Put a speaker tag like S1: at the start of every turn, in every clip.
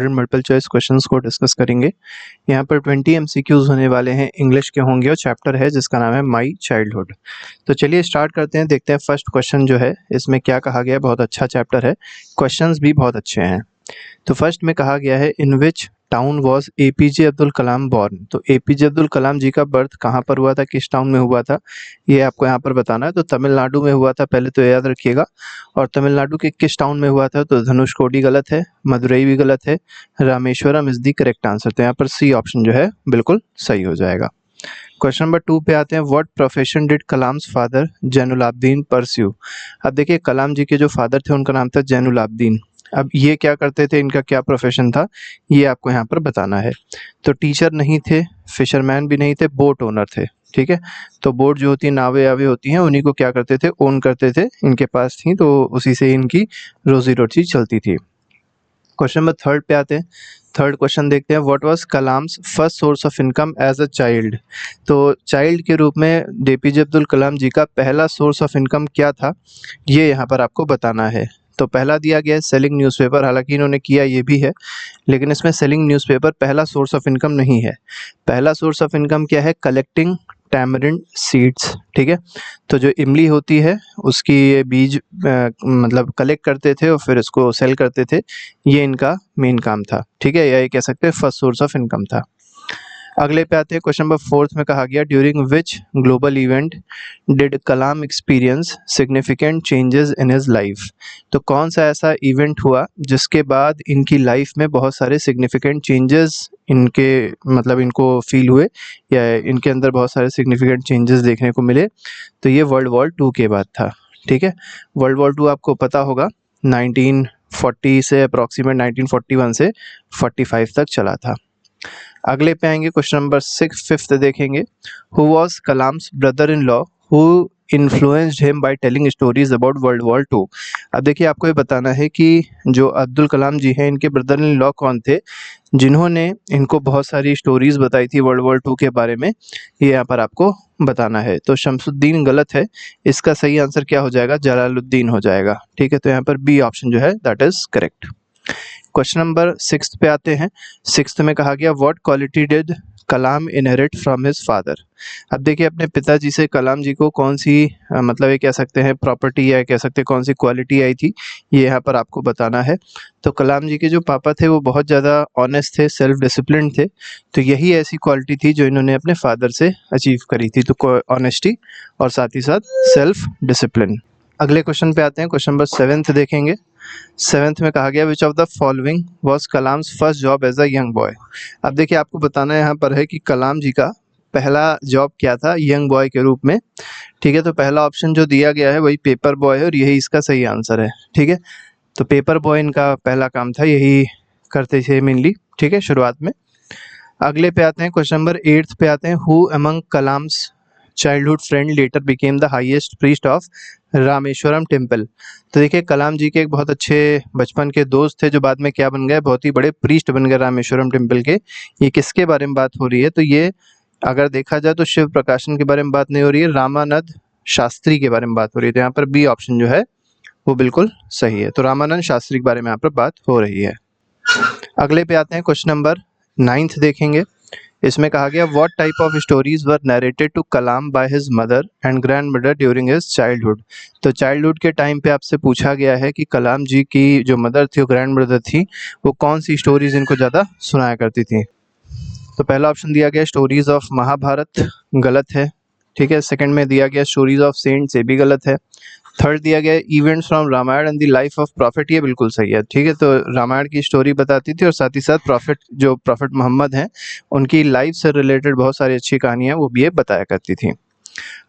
S1: Multiple choice questions को discuss करेंगे। यहाँ पर 20 एमसीक्यूज होने वाले हैं, इंग्लिश के होंगे और चैप्टर है जिसका नाम है माई चाइल्डहुड। तो चलिए स्टार्ट करते हैं, देखते हैं फर्स्ट क्वेश्चन जो है इसमें क्या कहा गया है। बहुत अच्छा चैप्टर है, क्वेश्चंस भी बहुत अच्छे हैं। तो फर्स्ट में कहा गया है in which town was APJ Abdul Kalam born. तो एपीजे अब्दुल कलाम जी का बर्थ कहाँ पर हुआ था, किस टाउन में हुआ था, ये आपको यहाँ पर बताना है। तो तमिलनाडु में हुआ था, पहले तो याद रखिएगा। और तमिलनाडु के किस टाउन में हुआ था, तो धनुषकोडी गलत है, मदुरई भी गलत है, Rameswaram is the correct answer. तो यहाँ पर सी ऑप्शन जो है बिल्कुल सही हो जाएगा। क्वेश्चन नंबर 2 पे आते हैं, what profession did Kalam's father Jainulabdeen pursue. अब देखिए कलाम जी के जो फादर थे उनका नाम था जैनुलाब्दीन। अब ये क्या करते थे, इनका क्या प्रोफेशन था, ये आपको यहाँ पर बताना है। तो टीचर नहीं थे, फिशरमैन भी नहीं थे, बोट ओनर थे। ठीक है, तो बोट जो होती है, नावें आवे होती हैं, उन्हीं को क्या करते थे, ओन करते थे, इनके पास थी, तो उसी से इनकी रोजी रोटी चलती थी। क्वेश्चन नंबर 3 पे आते हैं। थर्ड क्वेश्चन देखते हैं, what was Kalam's first source of income as a child. तो चाइल्ड के रूप में एपीजे अब्दुल कलाम जी का पहला सोर्स ऑफ इनकम क्या था, ये यहाँ पर आपको बताना है। तो पहला दिया गया है सेलिंग न्यूज़पेपर, हालांकि इन्होंने किया ये भी है, लेकिन इसमें सेलिंग न्यूज़पेपर पहला सोर्स ऑफ इनकम नहीं है। पहला सोर्स ऑफ इनकम क्या है, कलेक्टिंग टैमरिंड सीड्स। ठीक है, तो जो इमली होती है उसकी ये बीज मतलब कलेक्ट करते थे और फिर इसको सेल करते थे, ये इनका मेन काम था। ठीक है, या ये कह सकते हैं फर्स्ट सोर्स ऑफ इनकम था। अगले पे आते हैं, क्वेश्चन नंबर 4 में कहा गया during which global event did Kalam experience significant changes in his life. तो कौन सा ऐसा इवेंट हुआ जिसके बाद इनकी लाइफ में बहुत सारे सिग्निफिकेंट चेंजेस इनके मतलब इनको फील हुए, या इनके अंदर बहुत सारे सिग्निफिकेंट चेंजेस देखने को मिले। तो ये वर्ल्ड वॉर 2 के बाद था। ठीक है, वर्ल्ड वॉर 2 आपको पता होगा 1940 से अप्रॉक्सीमेट 1941 से 45 तक चला था। अगले पे आएंगे, क्वेश्चन नंबर 6 फिफ्थ देखेंगे, who was Kalam's brother in law who influenced him by telling stories about world war 2। अब देखिए आपको ये बताना है कि जो अब्दुल कलाम जी हैं इनके ब्रदर इन लॉ कौन थे जिन्होंने इनको बहुत सारी स्टोरीज बताई थी वर्ल्ड वॉर 2 के बारे में, ये यहाँ पर आपको बताना है। तो शमसुद्दीन गलत है, इसका सही आंसर क्या हो जाएगा, जलालुद्दीन हो जाएगा। ठीक है, तो यहाँ पर बी ऑप्शन जो है that is correct. Question number 6 पे आते हैं। 6 में कहा गया what quality did Kalam inherit from his father. अब देखिए अपने पिताजी से कलाम जी को कौन सी मतलब ये कह सकते हैं प्रॉपर्टी या कह सकते हैं कौन सी क्वालिटी आई थी, ये यहाँ पर आपको बताना है। तो कलाम जी के जो पापा थे वो बहुत ज़्यादा ऑनेस्ट थे, सेल्फ डिसिप्लिन थे। तो यही ऐसी क्वालिटी थी जो इन्होंने अपने फादर से अचीव करी थी। तो ऑनेस्टी और साथ ही साथ सेल्फ डिसिप्लिन। अगले क्वेश्चन पे आते हैं, क्वेश्चन नंबर 7 देखेंगे। 7 में कहा गया which of the following was Kalam's first job as a young boy. अब देखिए आपको बताना यहाँ पर है कि कलाम जी का पहला जॉब क्या था यंग बॉय के रूप में। ठीक है, तो पहला ऑप्शन जो दिया गया है वही पेपर बॉय है और यही इसका सही आंसर है। ठीक है, तो पेपर बॉय इनका पहला काम था, यही करते थे मेनली। ठीक है, शुरुआत में। अगले पे आते हैं, क्वेश्चन नंबर 8 पे आते हैं, who among Kalam's childhood friend letter became the highest priest of Rameswaram temple. तो देखिए कलाम जी के एक बहुत अच्छे बचपन के दोस्त थे जो बाद में क्या बन गए, बहुत ही बड़े प्रीस्ट बन गए रामेश्वरम टेम्पल के। ये किसके बारे में बात हो रही है, तो ये अगर देखा जाए तो शिव प्रकाशन के बारे में बात नहीं हो रही है, रामानंद शास्त्री के बारे में बात हो रही है। तो यहाँ पर बी ऑप्शन जो है वो बिल्कुल सही है। तो रामानंद शास्त्री के बारे में यहाँ पर बात हो रही है। अगले पे आते हैं, क्वेश्चन नंबर 9 देखेंगे। इसमें कहा गया what type of stories were narrated to Kalam by his mother and grandmother during his childhood. तो चाइल्डहुड के टाइम पे आपसे पूछा गया है कि कलाम जी की जो मदर थी, ग्रैंड मदर थी, वो कौन सी स्टोरीज इनको ज़्यादा सुनाया करती थी। तो पहला ऑप्शन दिया गया स्टोरीज ऑफ महाभारत, गलत है। ठीक है, सेकंड में दिया गया स्टोरीज ऑफ सेंट्स, ये भी गलत है। थर्ड दिया गया events from Ramayana and the life of prophet, ये बिल्कुल सही है। ठीक है, तो रामायण की स्टोरी बताती थी और साथ ही साथ प्रॉफिट मोहम्मद हैं उनकी लाइफ से रिलेटेड बहुत सारी अच्छी कहानियां वो भी ये बताया करती थी।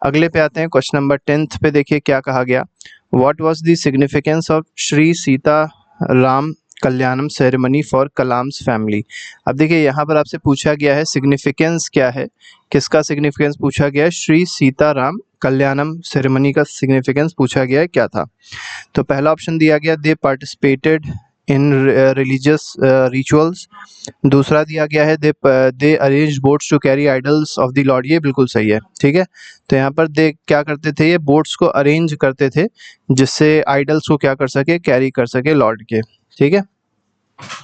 S1: अगले पे आते हैं, क्वेश्चन नंबर 10 पे देखिए क्या कहा गया, what was the significance of Shri Sita Ram Kalyanam ceremony for Kalam's family. अब देखिए यहाँ पर आपसे पूछा गया है सिग्निफिकेंस क्या है, किसका सिग्निफिकेंस पूछा गया है, श्री सीताराम कल्याणम सेरेमनी का सिग्निफिकेंस पूछा गया है क्या था। तो पहला ऑप्शन दिया गया they participated in religious rituals. दूसरा दिया गया है they arrange boats to carry idols of the lord, ये बिल्कुल सही है। ठीक है, तो यहाँ पर दे क्या करते थे, ये बोट्स को अरेंज करते थे जिससे आइडल्स को क्या कर सके, कैरी कर सके लॉर्ड के। ठीक है,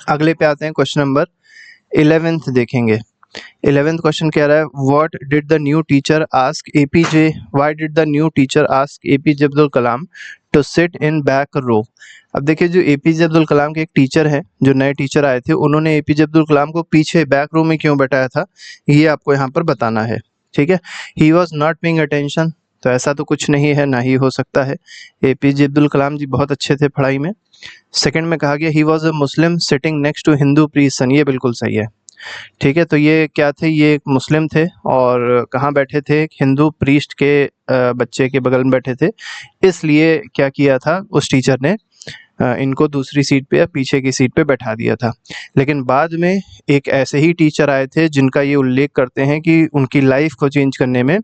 S1: अगले पे आते हैं, क्वेश्चन नंबर 11th देखेंगे। 11th क्वेश्चन कह रहा है, what did the new teacher ask APJ, why did the new teacher ask APJ Abdul Kalam to sit in back row. अब देखिए, जो एपीजे अब्दुल कलाम के एक टीचर हैं, जो नए टीचर आए थे, उन्होंने एपीजे अब्दुल कलाम को पीछे बैक रो में क्यों बैठाया था, ये आपको यहाँ पर बताना है। ठीक है, he was not paying attention, तो ऐसा तो कुछ नहीं है, ना ही हो सकता है। एपीजे अब्दुल कलाम जी बहुत अच्छे थे पढ़ाई में। सेकंड में कहा गया, he was a Muslim sitting next to Hindu priest son, ये बिल्कुल सही है। ठीक है, तो ये क्या थे, ये एक मुस्लिम थे और कहाँ बैठे थे, एक हिंदू प्रीस्ट के बच्चे के बगल में बैठे थे, इसलिए क्या किया था उस टीचर ने, इनको दूसरी सीट पे या पीछे की सीट पे बैठा दिया था। लेकिन बाद में एक ऐसे ही टीचर आए थे जिनका ये उल्लेख करते हैं कि उनकी लाइफ को चेंज करने में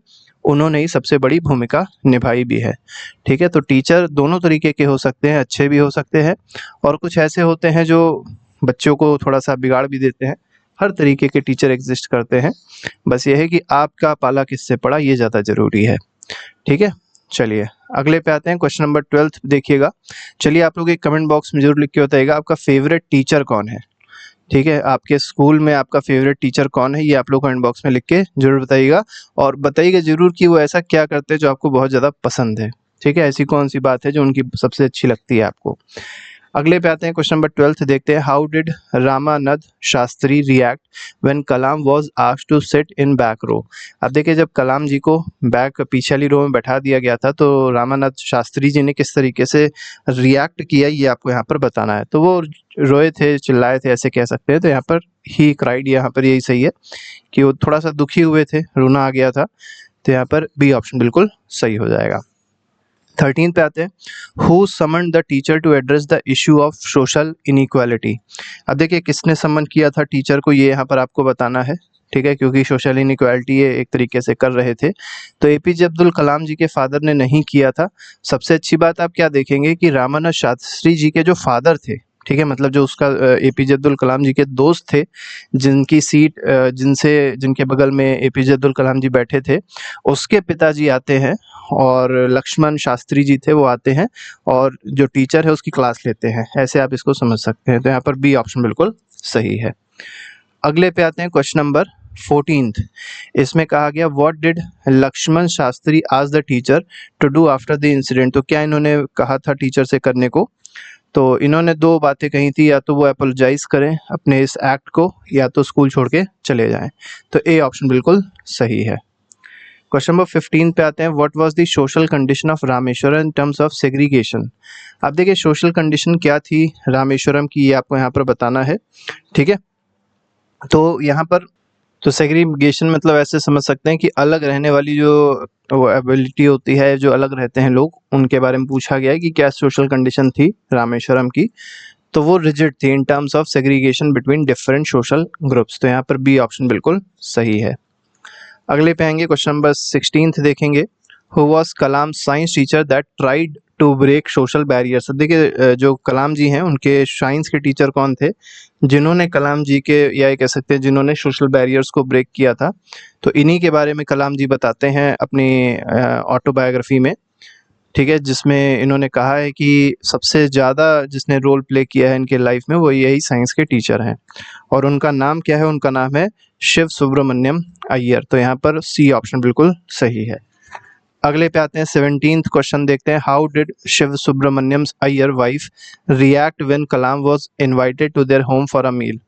S1: उन्होंने ही सबसे बड़ी भूमिका निभाई भी है। ठीक है, तो टीचर दोनों तरीके के हो सकते हैं, अच्छे भी हो सकते हैं और कुछ ऐसे होते हैं जो बच्चों को थोड़ा सा बिगाड़ भी देते हैं। हर तरीके के टीचर एग्जिस्ट करते हैं, बस ये है कि आपका पाला किससे पड़ा, ये ज़्यादा ज़रूरी है। ठीक है, चलिए अगले पे आते हैं, क्वेश्चन नंबर 12 देखिएगा। चलिए, आप लोग एक कमेंट बॉक्स में जरूर लिख के बताइएगा आपका फेवरेट टीचर कौन है। ठीक है, आपके स्कूल में आपका फेवरेट टीचर कौन है, ये आप लोग कमेंट बॉक्स में लिख के जरूर बताइएगा और बताइएगा जरूर कि वो ऐसा क्या करते हैं जो आपको बहुत ज़्यादा पसंद है। ठीक है, ऐसी कौन सी बात है जो उनकी सबसे अच्छी लगती है आपको। अगले पे आते हैं, क्वेश्चन नंबर 12 देखते हैं, how did Ramanand Shastri react when Kalam was asked to sit in back row. अब देखिए, जब कलाम जी को बैक पीछे वाली रो में बैठा दिया गया था तो रामानंद शास्त्री जी ने किस तरीके से रिएक्ट किया, ये आपको यहाँ पर बताना है। तो वो रोए थे, चिल्लाए थे, ऐसे कह सकते हैं। तो यहाँ पर ही क्राइड, यहाँ पर यही सही है कि वो थोड़ा सा दुखी हुए थे, रोना आ गया था। तो यहाँ पर बी ऑप्शन बिल्कुल सही हो जाएगा। 13 पे आते हैं, who summon the teacher to address the issue of social inequality. अब देखिए, किसने समन किया था टीचर को, ये यहाँ पर आपको बताना है। ठीक है, क्योंकि सोशल इनइक्वालिटी ये एक तरीके से कर रहे थे, तो एपीजे अब्दुल कलाम जी के फादर ने नहीं किया था। सबसे अच्छी बात आप क्या देखेंगे कि रामानंद शास्त्री जी के जो फादर थे, ठीक है, मतलब जो उसका एपीजे अब्दुल कलाम जी के दोस्त थे, जिनकी सीट जिनके बगल में एपीजे अब्दुल कलाम जी बैठे थे, उसके पिताजी आते हैं और लक्ष्मण शास्त्री जी थे, वो आते हैं और जो टीचर है उसकी क्लास लेते हैं। ऐसे आप इसको समझ सकते हैं। तो यहाँ पर बी ऑप्शन बिल्कुल सही है। अगले पे आते हैं, क्वेश्चन नंबर 14। इसमें कहा गया, what did Lakshman Shastri ask the teacher to do after the incident. तो क्या इन्होंने कहा था टीचर से करने को, तो इन्होंने दो बातें कही थी, या तो वो अपोलोजाइज करें अपने इस एक्ट को, या तो स्कूल छोड़ के चले जाएं। तो ए ऑप्शन बिल्कुल सही है। क्वेश्चन नंबर 15 पे आते हैं, what was the social condition of Rameswaram in terms of segregation. अब देखिए, सोशल कंडीशन क्या थी रामेश्वरम की, ये आपको यहाँ पर बताना है। ठीक है, तो यहाँ पर तो सेग्रीगेशन मतलब ऐसे समझ सकते हैं कि अलग रहने वाली जो वो एबिलिटी होती है, जो अलग रहते हैं लोग, उनके बारे में पूछा गया है कि क्या सोशल कंडीशन थी रामेश्वरम की। तो वो रिजिड थी in terms of segregation between different social groups. तो यहाँ पर बी ऑप्शन बिल्कुल सही है। अगले पे आएंगे, क्वेश्चन नंबर 16 देखेंगे, who was Kalam science teacher that tried to break social barriers. देखिए, जो कलाम जी हैं उनके साइंस के टीचर कौन थे, जिन्होंने कलाम जी के, या ये कह सकते हैं जिन्होंने सोशल बैरियर्स को ब्रेक किया था। तो इन्हीं के बारे में कलाम जी बताते हैं अपनी ऑटोबायोग्राफी में। ठीक है, जिसमें इन्होंने कहा है कि सबसे ज़्यादा जिसने रोल प्ले किया है इनके लाइफ में वो यही साइंस के टीचर हैं, और उनका नाम क्या है, उनका नाम है शिव सुब्रमण्यम अय्यर। तो यहाँ पर सी ऑप्शन बिल्कुल सही है। अगले पे आते हैं, 17th क्वेश्चन देखते हैं, how did Shiv Subramaniam Iyer wife react when Kalam was invited to their home for a meal.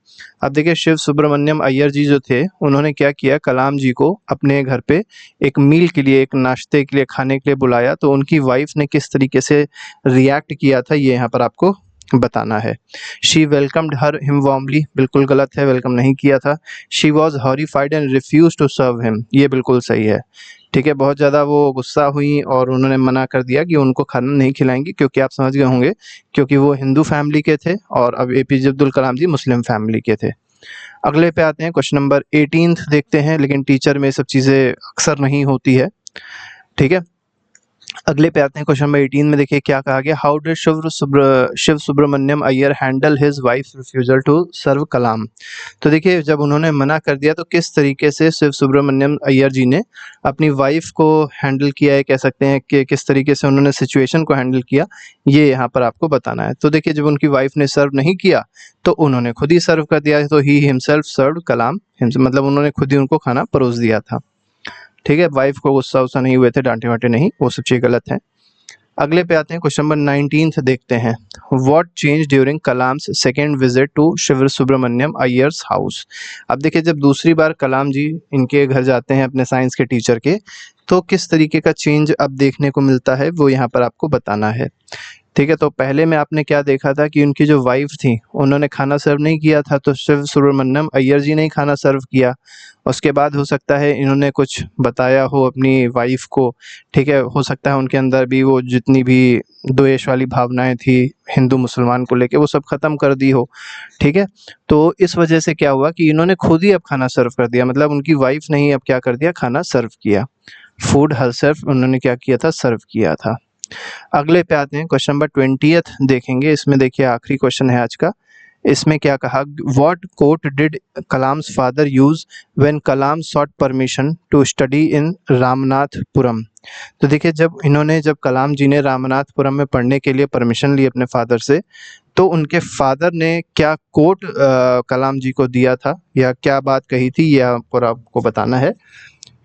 S1: अब देखिए, शिव सुब्रमण्यम अय्यर जी जो थे, उन्होंने क्या किया, कलाम जी को अपने घर पे एक मील के लिए, एक नाश्ते के लिए, खाने के लिए बुलाया। तो उनकी वाइफ ने किस तरीके से रिएक्ट किया था, ये यहाँ पर आपको बताना है। She welcomed her him warmly, बिल्कुल गलत है, वेलकम नहीं किया था। She was horrified and refuse to serve him, ये बिल्कुल सही है। ठीक है, बहुत ज़्यादा वो गुस्सा हुई और उन्होंने मना कर दिया कि उनको खाना नहीं खिलाएंगी, क्योंकि आप समझ गए होंगे, क्योंकि वो हिंदू फैमिली के थे और अब एपीजे अब्दुल कलाम जी मुस्लिम फैमिली के थे। अगले पे आते हैं, क्वेश्चन नंबर 18 देखते हैं, लेकिन टीचर में सब चीज़ें अक्सर नहीं होती है। ठीक है, अगले पे आते हैं क्वेश्चन नंबर 18 में। देखिए क्या कहा गया, how did Shiv Subramaniam Iyer handle his wife refusal to serve Kalam. तो देखिए जब उन्होंने मना कर दिया तो किस तरीके से शिव सुब्रमण्यम अय्यर जी ने अपनी वाइफ को हैंडल किया है, कह सकते हैं कि किस तरीके से उन्होंने सिचुएशन को हैंडल किया, ये यहाँ पर आपको बताना है। तो देखिए जब उनकी वाइफ ने सर्व नहीं किया तो उन्होंने खुद ही सर्व कर दिया, तो ही हिमसेल्फ सर्व कलाम, मतलब उन्होंने खुद ही उनको खाना परोस दिया था। ठीक है, वाइफ को गुस्सा उस्सा नहीं हुए थे, डांटे वाटे नहीं, वो सब चीज़ गलत है। अगले पे आते हैं क्वेश्चन नंबर 19 से देखते हैं, what change during Kalam's second visit to Shiv Subramaniam Iyer's house. अब देखिए जब दूसरी बार कलाम जी इनके घर जाते हैं अपने साइंस के टीचर के, तो किस तरीके का चेंज अब देखने को मिलता है वो यहाँ पर आपको बताना है। ठीक है, तो पहले में आपने क्या देखा था कि उनकी जो वाइफ थी उन्होंने खाना सर्व नहीं किया था, तो शिव सुब्रमण्यम अय्यर जी ने ही खाना सर्व किया। उसके बाद हो सकता है इन्होंने कुछ बताया हो अपनी वाइफ को, ठीक है, हो सकता है उनके अंदर भी वो जितनी भी द्वेष वाली भावनाएं थी हिंदू मुसलमान को लेके वो सब खत्म कर दी हो। ठीक है, तो इस वजह से क्या हुआ कि इन्होंने खुद ही अब खाना सर्व कर दिया, मतलब उनकी वाइफ ने ही अब क्या कर दिया, खाना सर्व किया, फूड हरसेल्फ उन्होंने क्या किया था, सर्व किया था। अगले पे आते हैं क्वेश्चन नंबर 20 देखेंगे। इसमें देखिए आखिरी क्वेश्चन है आज का। इसमें क्या कहा, what quote did Kalam's father use when Kalam sought permission to study in Ramanathapuram. तो देखिए जब कलाम जी ने रामनाथपुरम में पढ़ने के लिए परमिशन ली अपने फादर से, तो उनके फादर ने क्या कोट कलाम जी को दिया था या क्या बात कही थी, ये आपको बताना है।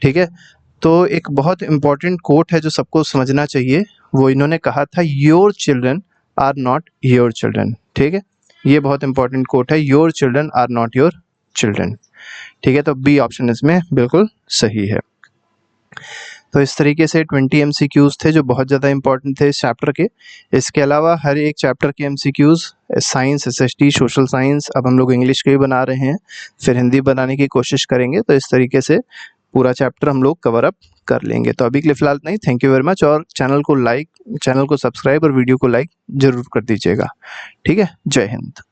S1: ठीक है, तो एक बहुत इम्पॉर्टेंट कोट है जो सबको समझना चाहिए, वो इन्होंने कहा था, your children are not your children. ठीक है, ये बहुत इंपॉर्टेंट कोट है, your children are not your children. ठीक है, तो बी ऑप्शन इसमें बिल्कुल सही है। तो इस तरीके से 20 MCQs थे जो बहुत ज़्यादा इंपॉर्टेंट थे इस चैप्टर के। इसके अलावा हर एक चैप्टर के MCQs, science, SST, social science, अब हम लोग इंग्लिश के भी बना रहे हैं, फिर हिंदी बनाने की कोशिश करेंगे। तो इस तरीके से पूरा चैप्टर हम लोग कवर अप कर लेंगे। तो अभी के लिए फिलहाल नहीं, थैंक यू वेरी मच, और चैनल को सब्सक्राइब और वीडियो को लाइक ज़रूर कर दीजिएगा। ठीक है, जय हिंद।